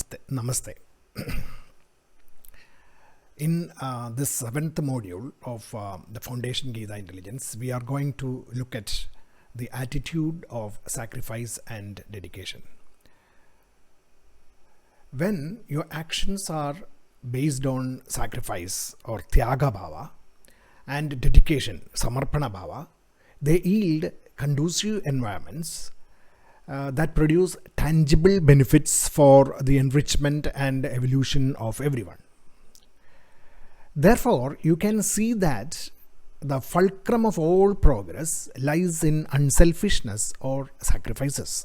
Namaste. In this seventh module of the Foundation Gita Intelligence, we are going to look at the attitude of sacrifice and dedication. When your actions are based on sacrifice or ThyAga bhAva and dedication, SamaRPaNa bhAva, they yield conducive environments that produce tangible benefits for the enrichment and evolution of everyone. Therefore, you can see that the fulcrum of all progress lies in unselfishness or sacrifices.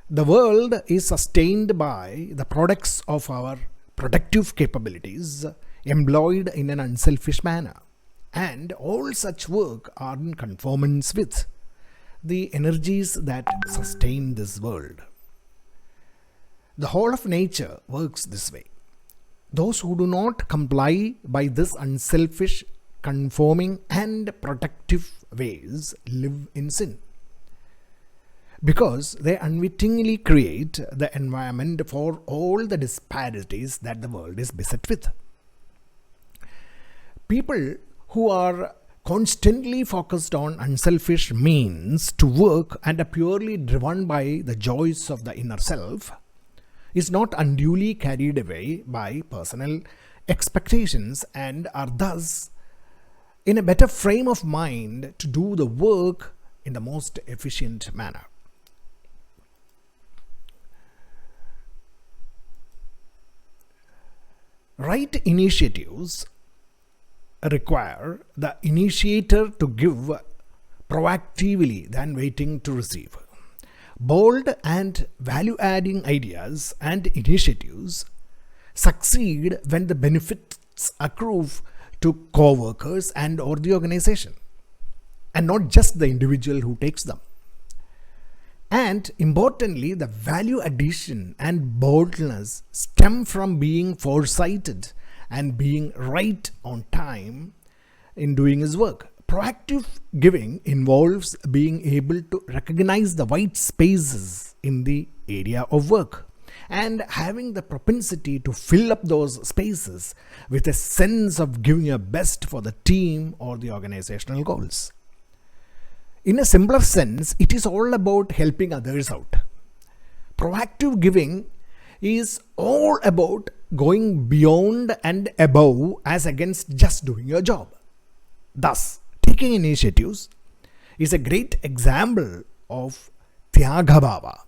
The world is sustained by the products of our productive capabilities employed in an unselfish manner, and all such work are in conformance with the energies that sustain this world. The whole of nature works this way. Those who do not comply by this unselfish, conforming and protective ways live in sin, because they unwittingly create the environment for all the disparities that the world is beset with. People who are constantly focused on unselfish means to work and are purely driven by the joys of the inner self is not unduly carried away by personal expectations and are thus in a better frame of mind to do the work in the most efficient manner. Right initiatives require the initiator to give proactively than waiting to receive. Bold and value-adding ideas and initiatives succeed when the benefits accrue to co-workers and or the organization, and not just the individual who takes them. And importantly, the value addition and boldness stem from being foresighted and being right on time in doing his work. Proactive giving involves being able to recognize the white spaces in the area of work and having the propensity to fill up those spaces with a sense of giving your best for the team or the organizational goals. In a simpler sense, it is all about helping others out. Proactive giving is all about going beyond and above as against just doing your job. Thus, taking initiatives is a great example of ThyAga bhAva.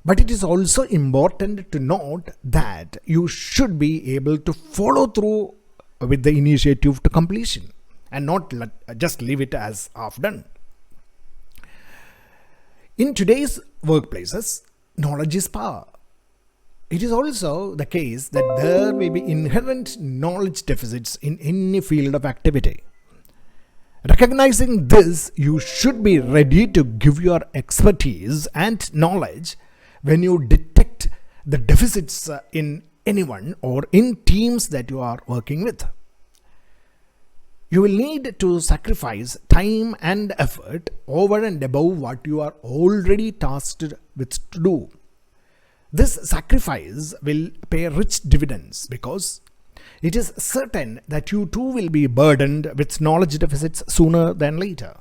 But it is also important to note that you should be able to follow through with the initiative to completion and not just leave it as half done. In today's workplaces, knowledge is power. It is also the case that there may be inherent knowledge deficits in any field of activity. Recognizing this, you should be ready to give your expertise and knowledge when you detect the deficits in anyone or in teams that you are working with. You will need to sacrifice time and effort over and above what you are already tasked with to do. This sacrifice will pay rich dividends because it is certain that you too will be burdened with knowledge deficits sooner than later.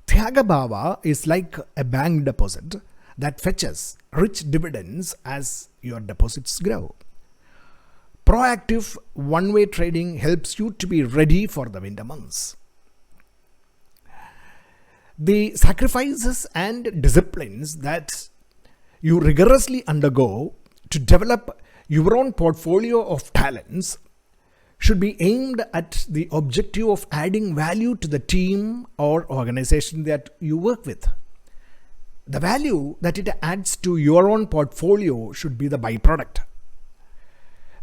ThyAga bhAva is like a bank deposit that fetches rich dividends as your deposits grow. Proactive one-way trading helps you to be ready for the winter months. The sacrifices and disciplines that you rigorously undergo to develop your own portfolio of talents should be aimed at the objective of adding value to the team or organization that you work with. The value that it adds to your own portfolio should be the byproduct.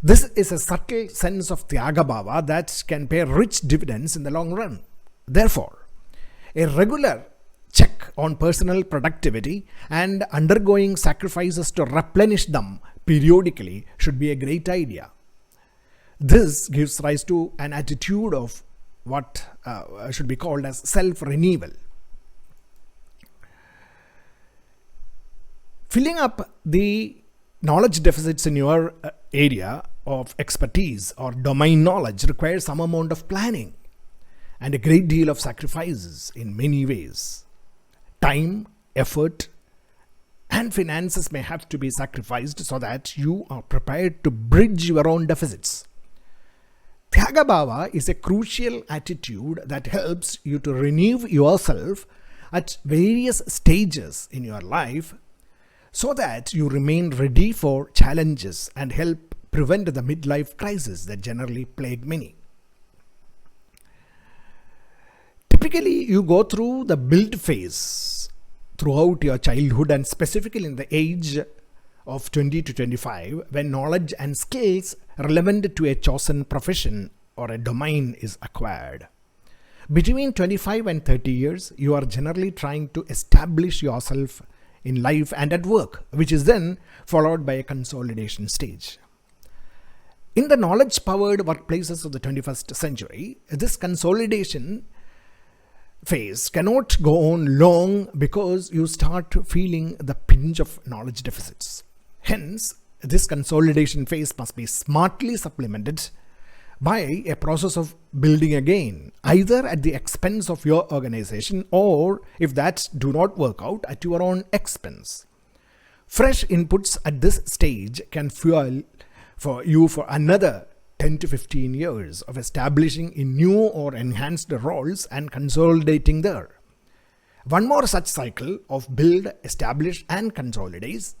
This is a subtle sense of ThyAga bhAva that can pay rich dividends in the long run. Therefore, a regular check on personal productivity and undergoing sacrifices to replenish them periodically should be a great idea. This gives rise to an attitude of what should be called as self-renewal. Filling up the knowledge deficits in your area of expertise or domain knowledge requires some amount of planning and a great deal of sacrifices in many ways. Time, effort, and finances may have to be sacrificed so that you are prepared to bridge your own deficits. ThyAga bhAva is a crucial attitude that helps you to renew yourself at various stages in your life so that you remain ready for challenges and help prevent the midlife crisis that generally plague many. Typically, you go through the build phase throughout your childhood and specifically in the age of 20 to 25 when knowledge and skills relevant to a chosen profession or a domain is acquired. Between 25 and 30 years, you are generally trying to establish yourself in life and at work, which is then followed by a consolidation stage. In the knowledge-powered workplaces of the 21st century, this consolidation phase cannot go on long because you start feeling the pinch of knowledge deficits. Hence, this consolidation phase must be smartly supplemented by a process of building again, either at the expense of your organization or, if that do not work out, at your own expense. Fresh inputs at this stage can fuel for you for another 10 to 15 years of establishing in new or enhanced roles and consolidating there. One more such cycle of build, establish and consolidate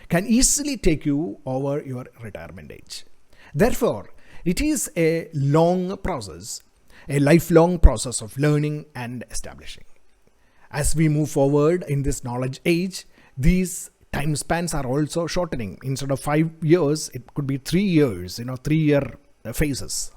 can easily take you over your retirement age. Therefore, it is a long process, a lifelong process of learning and establishing. As we move forward in this knowledge age, these time spans are also shortening. Instead of 5 years, it could be 3 years, 3-year phases.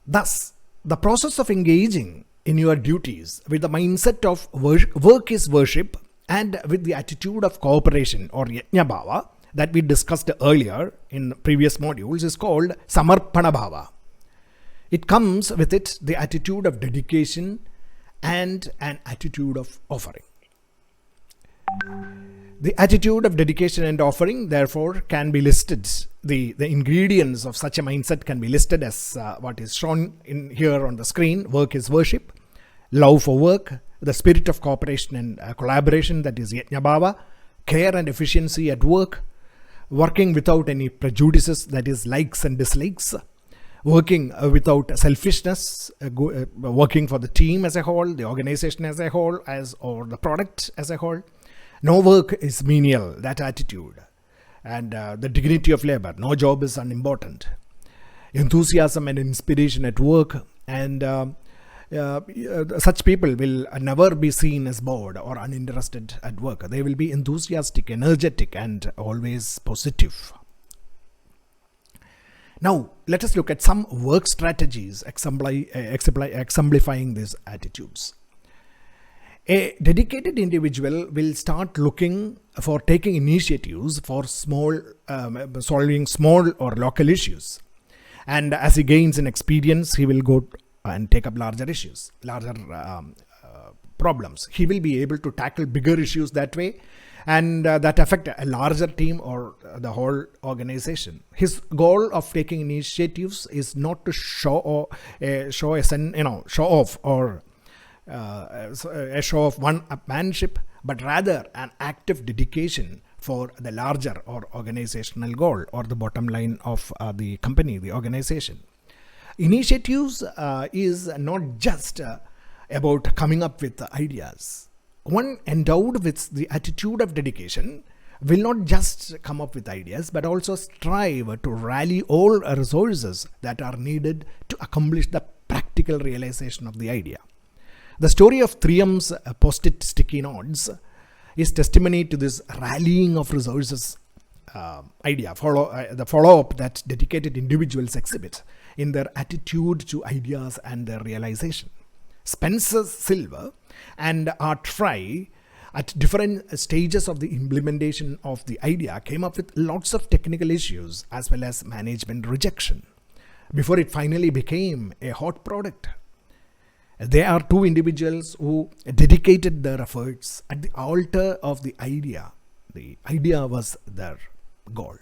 Thus, the process of engaging in your duties with the mindset of work is worship and with the attitude of cooperation or yajna bhava that we discussed earlier in previous modules is called SamaRPaNa bhava. It comes with it the attitude of dedication and an attitude of offering. The attitude of dedication and offering, therefore, can be listed. The ingredients of such a mindset can be listed as what is shown in here on the screen. Work is worship, love for work, the spirit of cooperation and collaboration, that is yajna bhava, care and efficiency at work, working without any prejudices, that is likes and dislikes, working without selfishness, working for the team as a whole, the organization as a whole, or the product as a whole. No work is menial, that attitude. And the dignity of labor, no job is unimportant. Enthusiasm and inspiration at work, and such people will never be seen as bored or uninterested at work. They will be enthusiastic, energetic, and always positive. Now, let us look at some work strategies exemplifying these attitudes. A dedicated individual will start looking for taking initiatives for solving small or local issues. And as he gains in experience, he will go and take up larger issues, larger problems. He will be able to tackle bigger issues that way, and that affect a larger team or the whole organization. His goal of taking initiatives is not to show off or a show of one-upmanship, but rather an active dedication for the larger or organizational goal or the bottom line of the company, the organization. Initiatives is not just about coming up with ideas. One endowed with the attitude of dedication will not just come up with ideas, but also strive to rally all resources that are needed to accomplish the practical realization of the idea. The story of 3M's post-it sticky notes is testimony to this rallying of resources idea, the follow-up that dedicated individuals exhibit in their attitude to ideas and their realization. Spencer Silver and Art Fry, at different stages of the implementation of the idea, came up with lots of technical issues as well as management rejection before it finally became a hot product. They are two individuals who dedicated their efforts at the altar of the idea. The idea was their goal.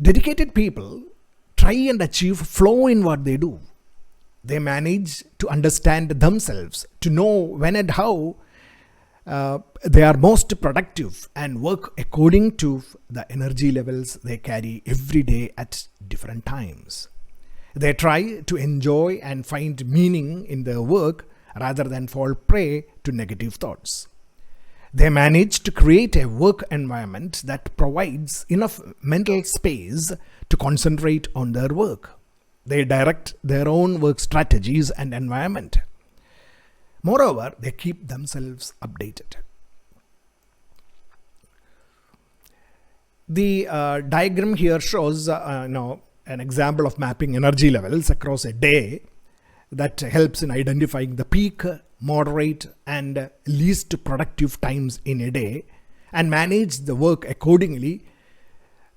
Dedicated people try and achieve flow in what they do. They manage to understand themselves, to know when and how they are most productive, and work according to the energy levels they carry every day at different times. They try to enjoy and find meaning in their work rather than fall prey to negative thoughts. They manage to create a work environment that provides enough mental space to concentrate on their work. They direct their own work strategies and environment. Moreover, they keep themselves updated. The diagram here shows an example of mapping energy levels across a day that helps in identifying the peak, moderate, and least productive times in a day and manage the work accordingly.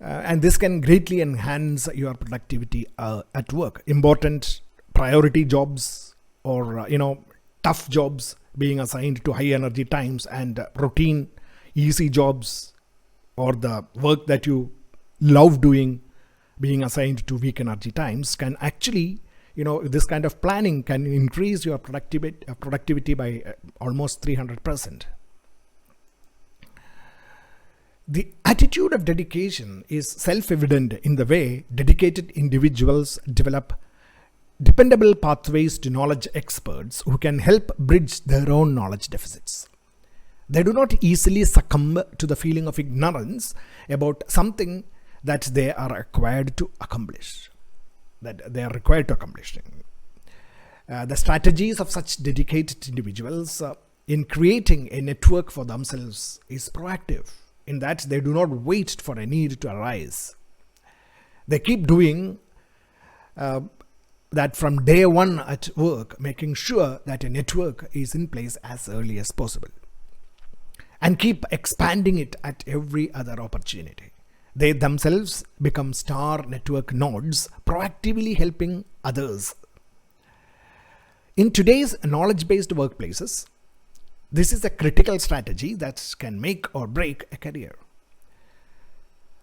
And this can greatly enhance your productivity at work. Important priority jobs or tough jobs being assigned to high energy times, and routine easy jobs or the work that you love doing being assigned to weak energy times can actually, this kind of planning can increase your productivity by almost 300%. The attitude of dedication is self-evident in the way dedicated individuals develop dependable pathways to knowledge experts who can help bridge their own knowledge deficits. They do not easily succumb to the feeling of ignorance about something that they are required to accomplish. The strategies of such dedicated individuals in creating a network for themselves is proactive, in that they do not wait for a need to arise. They keep doing that from day one at work, making sure that a network is in place as early as possible, and keep expanding it at every other opportunity. They themselves become star network nodes, proactively helping others. In today's knowledge-based workplaces, this is a critical strategy that can make or break a career.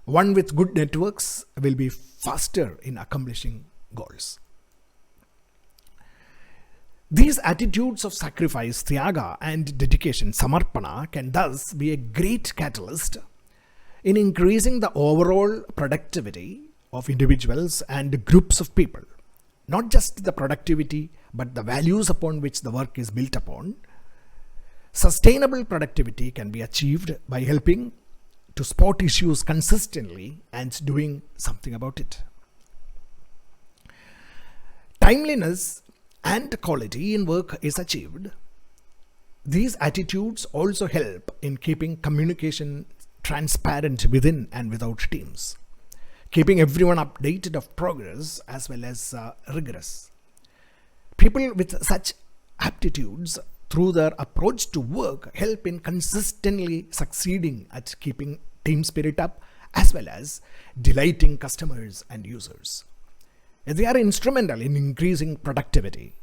One with good networks will be faster in accomplishing goals. These attitudes of sacrifice, ThyAga, and dedication, SamaRPaNa, can thus be a great catalyst in increasing the overall productivity of individuals and groups of people. Not just the productivity, but the values upon which the work is built upon. Sustainable productivity can be achieved by helping to spot issues consistently and doing something about it. Timeliness and quality in work is achieved. These attitudes also help in keeping communication transparent within and without teams, keeping everyone updated of progress as well as rigorous. People with such aptitudes through their approach to work help in consistently succeeding at keeping team spirit up as well as delighting customers and users. They are instrumental in increasing productivity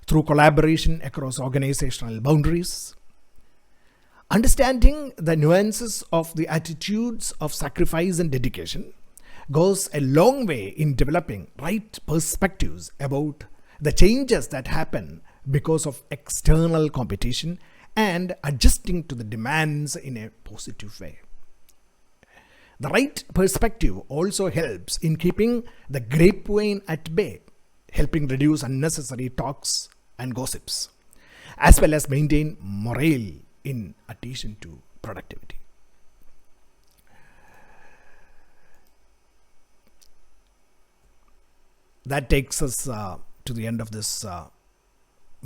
through collaboration across organizational boundaries. Understanding the nuances of the attitudes of sacrifice and dedication goes a long way in developing right perspectives about the changes that happen because of external competition and adjusting to the demands in a positive way. The right perspective also helps in keeping the grapevine at bay, helping reduce unnecessary talks and gossips, as well as maintain morale in addition to productivity. That takes us to the end of this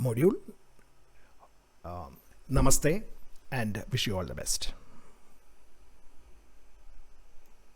module. Namaste and wish you all the best.